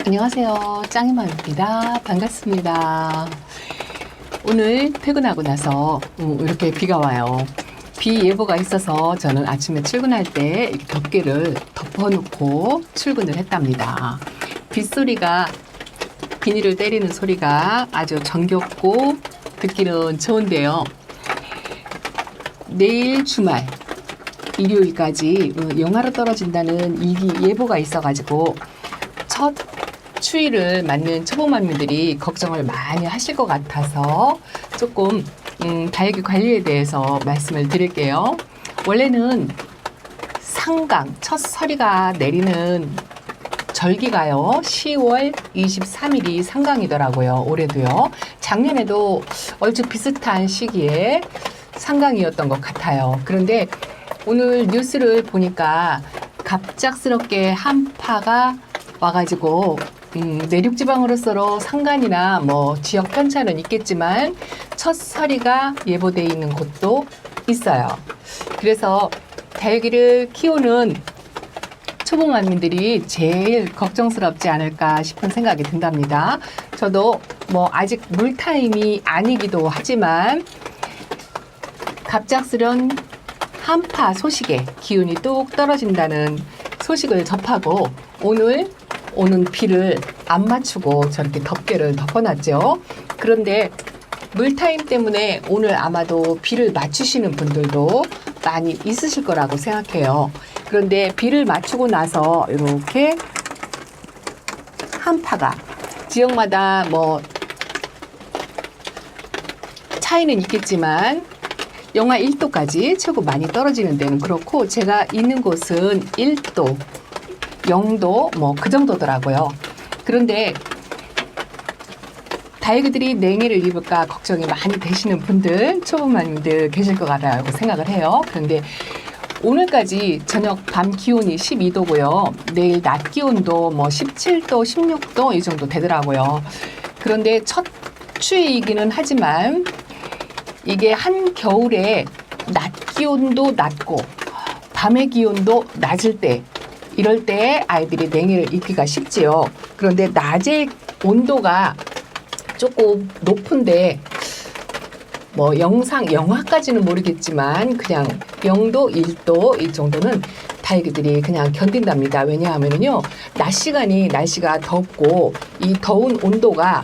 안녕하세요. 짱이맘입니다. 반갑습니다. 오늘 퇴근하고 나서 이렇게 비가 와요. 비 예보가 있어서 저는 아침에 출근할 때 이렇게 덮개를 덮어놓고 출근을 했답니다. 빗소리가, 비닐을 때리는 소리가 아주 정겹고 듣기는 좋은데요. 내일 주말, 일요일까지 영하로 떨어진다는 예보가 있어가지고 첫 추위를 맞는 초보맘들이 걱정을 많이 하실 것 같아서 조금 다육이 관리에 대해서 말씀을 드릴게요. 원래는 상강, 첫 서리가 내리는 절기가요 10월 23일이 상강이더라고요. 올해도요. 작년에도 얼추 비슷한 시기에 상강이었던 것 같아요. 그런데 오늘 뉴스를 보니까 갑작스럽게 한파가 와가지고 내륙지방으로서 상간이나 지역 편차는 있겠지만 첫 서리가 예보되어 있는 곳도 있어요. 그래서 다육이를 키우는 초보맘들이 제일 걱정스럽지 않을까 싶은 생각이 든답니다. 저도 아직 물타임이 아니기도 하지만 갑작스런 한파 소식에 기온이 뚝 떨어진다는 소식을 접하고 오늘 오는 비를 안 맞추고 저렇게 덮개를 덮어놨죠. 그런데 물타임 때문에 오늘 아마도 비를 맞추시는 분들도 많이 있으실 거라고 생각해요. 그런데 비를 맞추고 나서 이렇게 한파가 지역마다 차이는 있겠지만 영하 1도까지 최고 많이 떨어지는 데는 그렇고 제가 있는 곳은 1도, 0도 그 정도더라고요. 그런데 다육이들이 냉해를 입을까 걱정이 많이 되시는 분들, 초보맘들 계실 것 같다고 생각을 해요. 그런데 오늘까지 저녁 밤 기온이 12도고요. 내일 낮 기온도 17도, 16도 이 정도 되더라고요. 그런데 첫 추위이기는 하지만 이게 한겨울에 낮 기온도 낮고 밤의 기온도 낮을 때 이럴 때 아이들이 냉해를 입기가 쉽지요. 그런데 낮의 온도가 조금 높은데 영하까지는 모르겠지만 그냥 0도, 1도 이 정도는 다육이들이 그냥 견딘답니다. 왜냐하면요 낮 시간이 날씨가 덥고 이 더운 온도가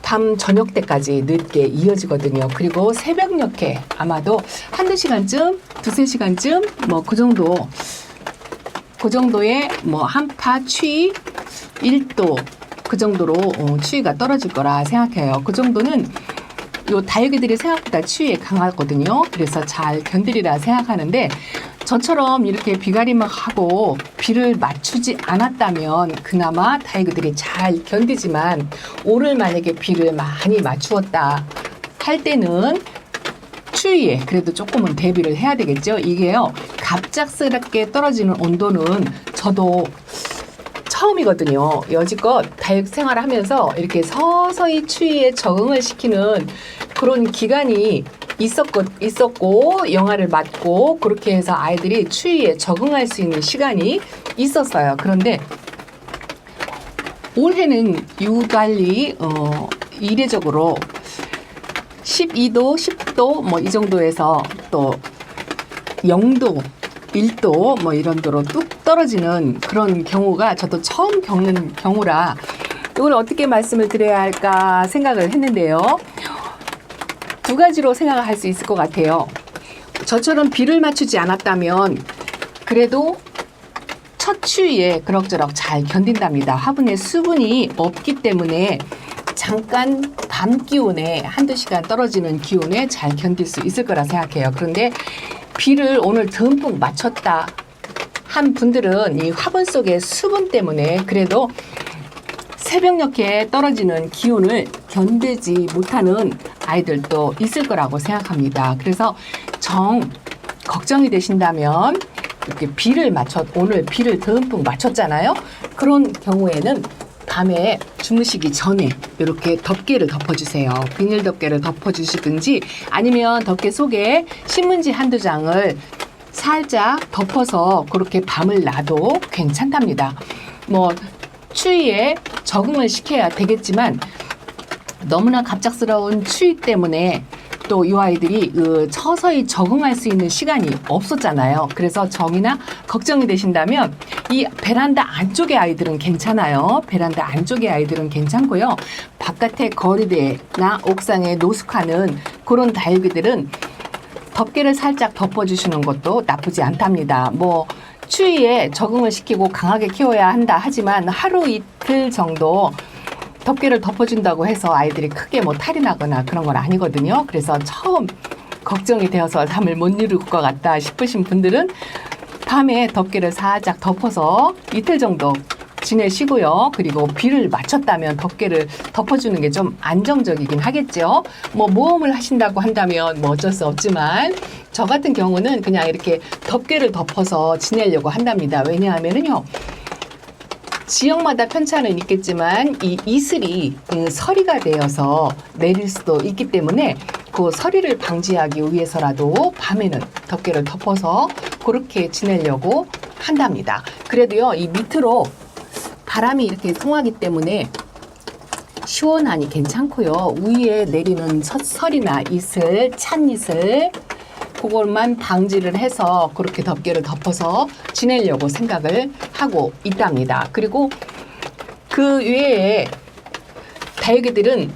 밤 저녁 때까지 늦게 이어지거든요. 그리고 새벽녘에 아마도 한두 시간쯤, 두세 시간쯤 그 정도의 한파 추위 1도 그 정도로 추위가 떨어질 거라 생각해요. 그 정도는 요 다육이들이 생각보다 추위에 강하거든요. 그래서 잘 견디리라 생각하는데 저처럼 이렇게 비가림막 하고 비를 맞추지 않았다면 그나마 다육이들이 잘 견디지만 오늘 만약에 비를 많이 맞추었다 할 때는 추위에 그래도 조금은 대비를 해야 되겠죠. 이게요 갑작스럽게 떨어지는 온도는 저도 처음이거든요. 여지껏 다육 생활을 하면서 이렇게 서서히 추위에 적응을 시키는 그런 기간이 있었고 영하를 맞고 그렇게 해서 아이들이 추위에 적응할 수 있는 시간이 있었어요. 그런데 올해는 유달리 이례적으로 12도, 10도 이 정도에서 또 0도, 1도 이런 도로 뚝 떨어지는 그런 경우가 저도 처음 겪는 경우라 이걸 어떻게 말씀을 드려야 할까 생각을 했는데요. 두 가지로 생각을 할 수 있을 것 같아요. 저처럼 비를 맞추지 않았다면 그래도 첫 추위에 그럭저럭 잘 견딘답니다. 화분에 수분이 없기 때문에 잠깐 밤 기온에 한두 시간 떨어지는 기온에 잘 견딜 수 있을 거라 생각해요. 그런데 비를 오늘 듬뿍 맞췄다 한 분들은 이 화분 속의 수분 때문에 그래도 새벽녘에 떨어지는 기온을 견디지 못하는 아이들도 있을 거라고 생각합니다. 그래서 걱정이 되신다면 이렇게 오늘 비를 듬뿍 맞췄잖아요. 그런 경우에는 밤에 주무시기 전에 이렇게 덮개를 덮어주세요. 비닐 덮개를 덮어주시든지 아니면 덮개 속에 신문지 한두 장을 살짝 덮어서 그렇게 밤을 놔도 괜찮답니다. 추위에 적응을 시켜야 되겠지만 너무나 갑작스러운 추위 때문에 또 이 아이들이 서서히 적응할 수 있는 시간이 없었잖아요. 그래서 정이나 걱정이 되신다면 이 베란다 안쪽의 아이들은 괜찮아요. 베란다 안쪽의 아이들은 괜찮고요. 바깥에 거리대나 옥상에 노숙하는 그런 다육이들은 덮개를 살짝 덮어주시는 것도 나쁘지 않답니다. 뭐 추위에 적응을 시키고 강하게 키워야 한다 하지만 하루 이틀 정도 덮개를 덮어준다고 해서 아이들이 크게 뭐 탈이 나거나 그런 건 아니거든요. 그래서 처음 걱정이 되어서 잠을 못 이룰 것 같다 싶으신 분들은 밤에 덮개를 살짝 덮어서 이틀 정도 지내시고요. 그리고 비를 맞췄다면 덮개를 덮어주는 게 좀 안정적이긴 하겠죠. 뭐 모험을 하신다고 한다면 뭐 어쩔 수 없지만 저 같은 경우는 그냥 이렇게 덮개를 덮어서 지내려고 한답니다. 왜냐하면은요. 지역마다 편차는 있겠지만 이 이슬이 서리가 되어서 내릴 수도 있기 때문에 그 서리를 방지하기 위해서라도 밤에는 덮개를 덮어서 그렇게 지내려고 한답니다. 그래도요, 이 밑으로 바람이 이렇게 통하기 때문에 시원하니 괜찮고요. 위에 내리는 서리나 이슬, 찬 이슬 그걸만 방지를 해서 그렇게 덮개를 덮어서 지내려고 생각을 하고 있답니다. 그리고 그 외에 다육이들은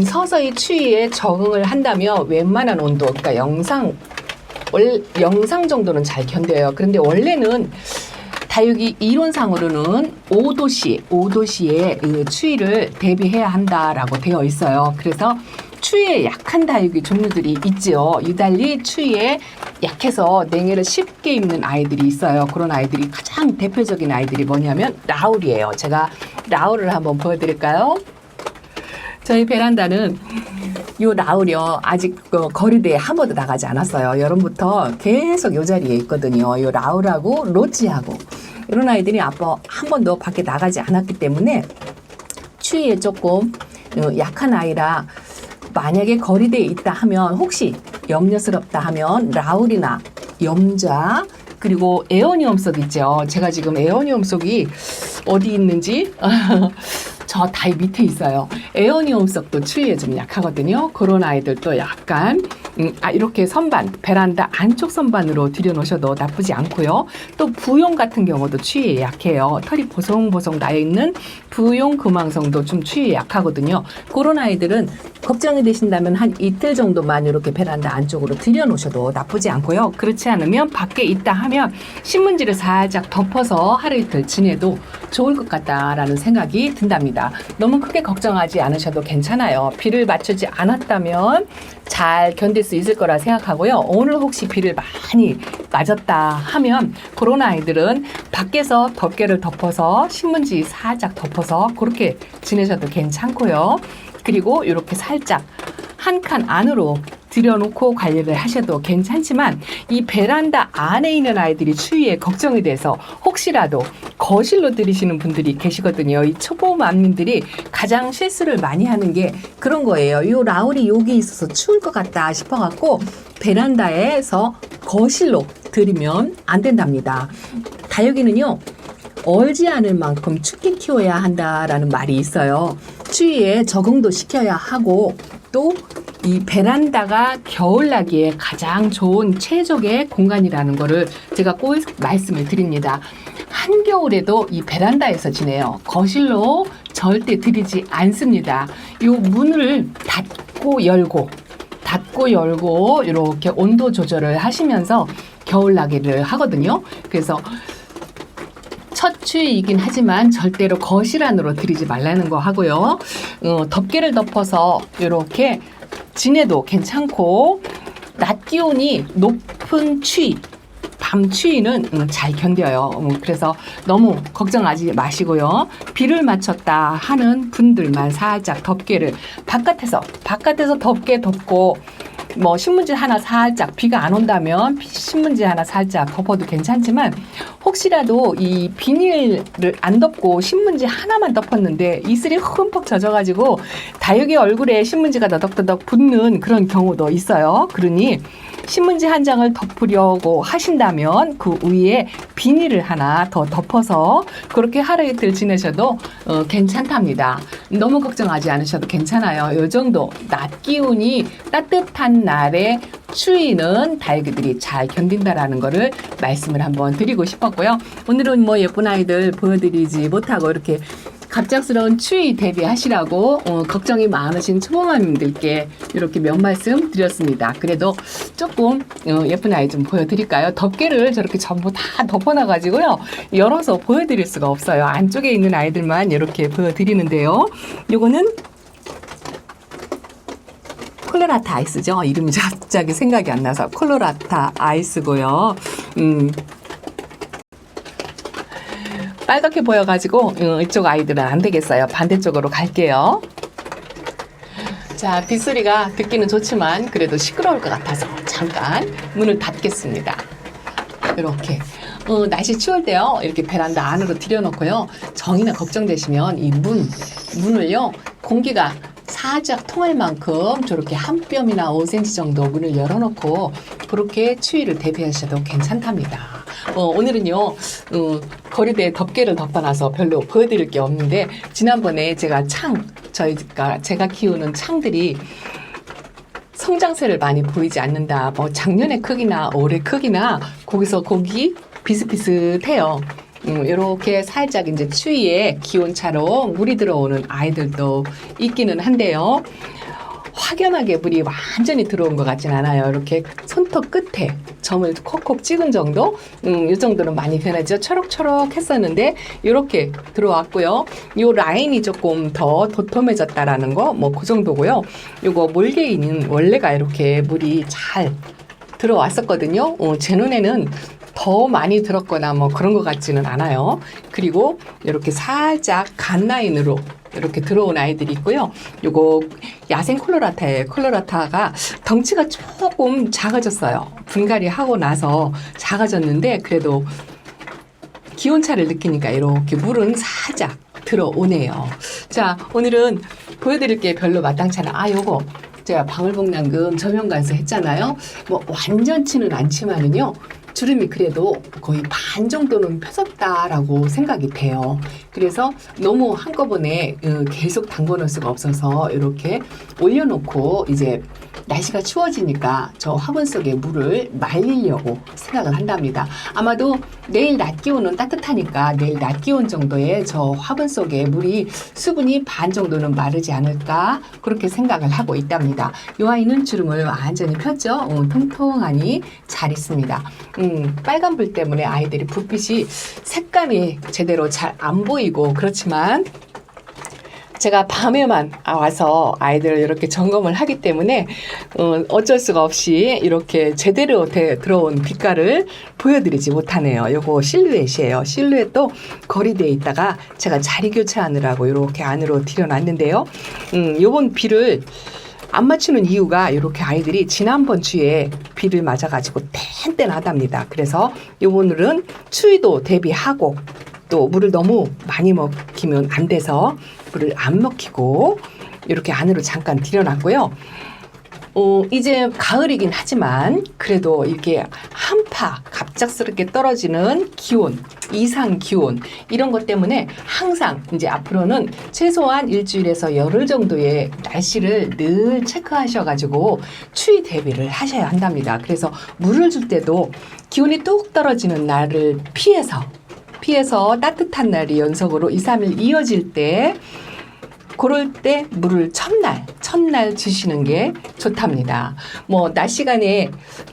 서서히 추위에 적응을 한다면 웬만한 온도, 그러니까 영상 정도는 잘 견뎌요. 그런데 원래는 다육이 이론상으로는 5도씨의 추위를 대비해야 한다라고 되어 있어요. 그래서 추위에 약한 다육이 종류들이 있죠. 유달리 추위에 약해서 냉해를 쉽게 입는 아이들이 있어요. 그런 아이들이 가장 대표적인 아이들이 뭐냐면 라울이에요. 제가 라울을 한번 보여드릴까요? 저희 베란다는 요 라울이요. 아직 거리대에 한 번도 나가지 않았어요. 여름부터 계속 요 자리에 있거든요. 요 라울하고 로찌하고 이런 아이들이 아빠 한 번도 밖에 나가지 않았기 때문에 추위에 조금 약한 아이라 만약에 거리대에 있다 하면 혹시 염려스럽다 하면 라울이나 염자 그리고 에어니엄 속 있죠. 제가 지금 에어니엄 속이 어디 있는지 저 다리 밑에 있어요. 에어니엄 속도 추위에 좀 약하거든요. 그런 아이들도 약간 이렇게 선반, 베란다 안쪽 선반으로 들여놓으셔도 나쁘지 않고요. 또 부용 같은 경우도 추위에 약해요. 털이 보송보송 나있는 부용 금황성도 좀 추위에 약하거든요. 그런 아이들은 걱정이 되신다면 한 이틀 정도만 이렇게 베란다 안쪽으로 들여놓으셔도 나쁘지 않고요. 그렇지 않으면 밖에 있다 하면 신문지를 살짝 덮어서 하루 이틀 지내도 좋을 것 같다라는 생각이 든답니다. 너무 크게 걱정하지 않으셔도 괜찮아요. 비를 맞추지 않았다면 잘 견딜 수 있을 거라 생각하고요. 오늘 혹시 비를 많이 맞았다 하면 그런 아이들은 밖에서 덮개를 덮어서 신문지 살짝 덮어서 그렇게 지내셔도 괜찮고요. 그리고 이렇게 살짝 한 칸 안으로 들여놓고 관리를 하셔도 괜찮지만 이 베란다 안에 있는 아이들이 추위에 걱정이 돼서 혹시라도 거실로 들이시는 분들이 계시거든요. 이 초보 맘님들이 가장 실수를 많이 하는 게 그런 거예요. 이 라울이 여기 있어서 추울 것 같다 싶어갖고 베란다에서 거실로 들이면 안 된답니다. 다육이는요. 얼지 않을 만큼 춥게 키워야 한다라는 말이 있어요. 추위에 적응도 시켜야 하고 또 이 베란다가 겨울나기에 가장 좋은 최적의 공간이라는 거를 제가 꼭 말씀을 드립니다. 한겨울에도 이 베란다에서 지내요. 거실로 절대 들이지 않습니다. 이 문을 닫고 열고 이렇게 온도 조절을 하시면서 겨울나기를 하거든요. 그래서 첫 추위이긴 하지만 절대로 거실 안으로 들이지 말라는 거 하고요. 덮개를 덮어서 이렇게 지내도 괜찮고 낮 기온이 높은 추위, 밤 추위는 잘 견뎌요. 그래서 너무 걱정하지 마시고요. 비를 맞췄다 하는 분들만 살짝 덮개를 바깥에서 덮개 덮고 뭐 신문지 하나 살짝 비가 안 온다면 신문지 하나 살짝 덮어도 괜찮지만 혹시라도 이 비닐을 안 덮고 신문지 하나만 덮었는데 이슬이 흠뻑 젖어가지고 다육이 얼굴에 신문지가 더덕더덕 붙는 그런 경우도 있어요. 그러니 신문지 한 장을 덮으려고 하신다면 그 위에 비닐을 하나 더 덮어서 그렇게 하루 이틀 지내셔도 괜찮답니다. 너무 걱정하지 않으셔도 괜찮아요. 이 정도 낮 기온이 따뜻한 날에 추위는 다육이들이 잘 견딘다라는 거를 말씀을 한번 드리고 싶었고요. 오늘은 뭐 예쁜 아이들 보여드리지 못하고 이렇게 갑작스러운 추위 대비하시라고 걱정이 많으신 초보맘님들께 이렇게 몇 말씀 드렸습니다. 그래도 조금 예쁜 아이 좀 보여드릴까요? 덮개를 저렇게 전부 다 덮어놔가지고요. 열어서 보여드릴 수가 없어요. 안쪽에 있는 아이들만 이렇게 보여드리는데요. 요거는 콜로라타 아이스죠. 이름이 갑자기 생각이 안 나서 콜로라타 아이스고요. 빨갛게 보여가지고 이쪽 아이들은 안 되겠어요. 반대쪽으로 갈게요. 자, 빗소리가 듣기는 좋지만 그래도 시끄러울 것 같아서 잠깐 문을 닫겠습니다. 이렇게 날씨 추울 때요. 이렇게 베란다 안으로 들여놓고요. 정이나 걱정되시면 이 문을요. 공기가 살짝 통할 만큼 저렇게 한 뼘이나 5cm 정도 문을 열어놓고 그렇게 추위를 대비하셔도 괜찮답니다. 오늘은요 거리대에 덮개를 덮어놔서 별로 보여드릴 게 없는데 지난번에 제가 제가 키우는 창들이 성장세를 많이 보이지 않는다. 뭐 작년의 크기나 올해 크기나 거기 비슷비슷해요. 이렇게 살짝 이제 추위에 기온차로 물이 들어오는 아이들도 있기는 한데요. 확연하게 물이 완전히 들어온 것 같진 않아요. 이렇게 손톱 끝에 점을 콕콕 찍은 정도? 이 정도는 많이 변하죠. 초록초록 했었는데 이렇게 들어왔고요. 이 라인이 조금 더 도톰해졌다라는 거, 뭐 그 정도고요. 이거 몰개이는 원래가 이렇게 물이 잘 들어왔었거든요. 제 눈에는 더 많이 들었거나 뭐 그런 것 같지는 않아요. 그리고 이렇게 살짝 간 라인으로 이렇게 들어온 아이들이 있고요. 요거 야생 콜로라타예요. 콜로라타가 덩치가 조금 작아졌어요. 분갈이 하고 나서 작아졌는데 그래도 기온차를 느끼니까 이렇게 물은 살짝 들어오네요. 자, 오늘은 보여드릴 게 별로 마땅치 않아. 요거 제가 방울복랑금 저면관에서 했잖아요. 뭐 완전치는 않지만은요. 주름이 그래도 거의 반 정도는 펴졌다라고 생각이 돼요. 그래서 너무 한꺼번에 계속 담궈 놓을 수가 없어서 이렇게 올려놓고 이제 날씨가 추워지니까 저 화분 속에 물을 말리려고 생각을 한답니다. 아마도 내일 낮 기온은 따뜻하니까 내일 낮 기온 정도에 저 화분 속에 물이 수분이 반 정도는 마르지 않을까 그렇게 생각을 하고 있답니다. 이 아이는 주름을 완전히 폈죠. 통통하니 잘 있습니다. 빨간불 때문에 아이들이 불빛이 색감이 제대로 잘 안 보이고 그렇지만 제가 밤에만 와서 아이들을 이렇게 점검을 하기 때문에 어쩔 수가 없이 이렇게 제대로 들어온 빛깔을 보여드리지 못하네요. 요거 실루엣이에요. 실루엣도 거리대에 있다가 제가 자리 교체하느라고 이렇게 안으로 들여놨는데요. 요번 비를 안 맞추는 이유가 이렇게 아이들이 지난번 추위에 비를 맞아가지고 땡땡하답니다. 그래서 오늘은 추위도 대비하고 또 물을 너무 많이 먹히면 안 돼서 물을 안 먹히고 이렇게 안으로 잠깐 들여놨고요. 이제 가을이긴 하지만 그래도 이렇게 한파 갑작스럽게 떨어지는 기온, 이상 기온 이런 것 때문에 항상 이제 앞으로는 최소한 일주일에서 열흘 정도의 날씨를 늘 체크하셔가지고 추위 대비를 하셔야 한답니다. 그래서 물을 줄 때도 기온이 뚝 떨어지는 날을 피해서 따뜻한 날이 연속으로 2, 3일 이어질 때 그럴 때 물을 첫날 주시는 게 좋답니다. 뭐 낮 시간에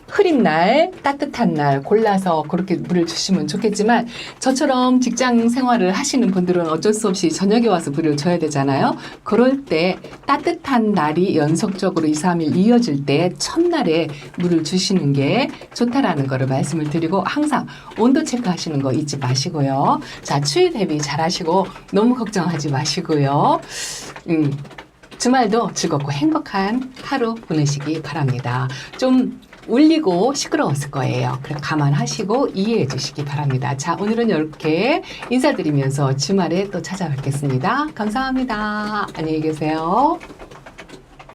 흐린 날, 따뜻한 날 골라서 그렇게 물을 주시면 좋겠지만 저처럼 직장 생활을 하시는 분들은 어쩔 수 없이 저녁에 와서 물을 줘야 되잖아요. 그럴 때 따뜻한 날이 연속적으로 2, 3일 이어질 때 첫날에 물을 주시는 게 좋다라는 거를 말씀을 드리고 항상 온도 체크하시는 거 잊지 마시고요. 자, 추위 대비 잘 하시고 너무 걱정하지 마시고요. 주말도 즐겁고 행복한 하루 보내시기 바랍니다. 좀 울리고 시끄러웠을 거예요. 그래 감안하시고 이해해 주시기 바랍니다. 자, 오늘은 이렇게 인사드리면서 주말에 또 찾아뵙겠습니다. 감사합니다. 안녕히 계세요.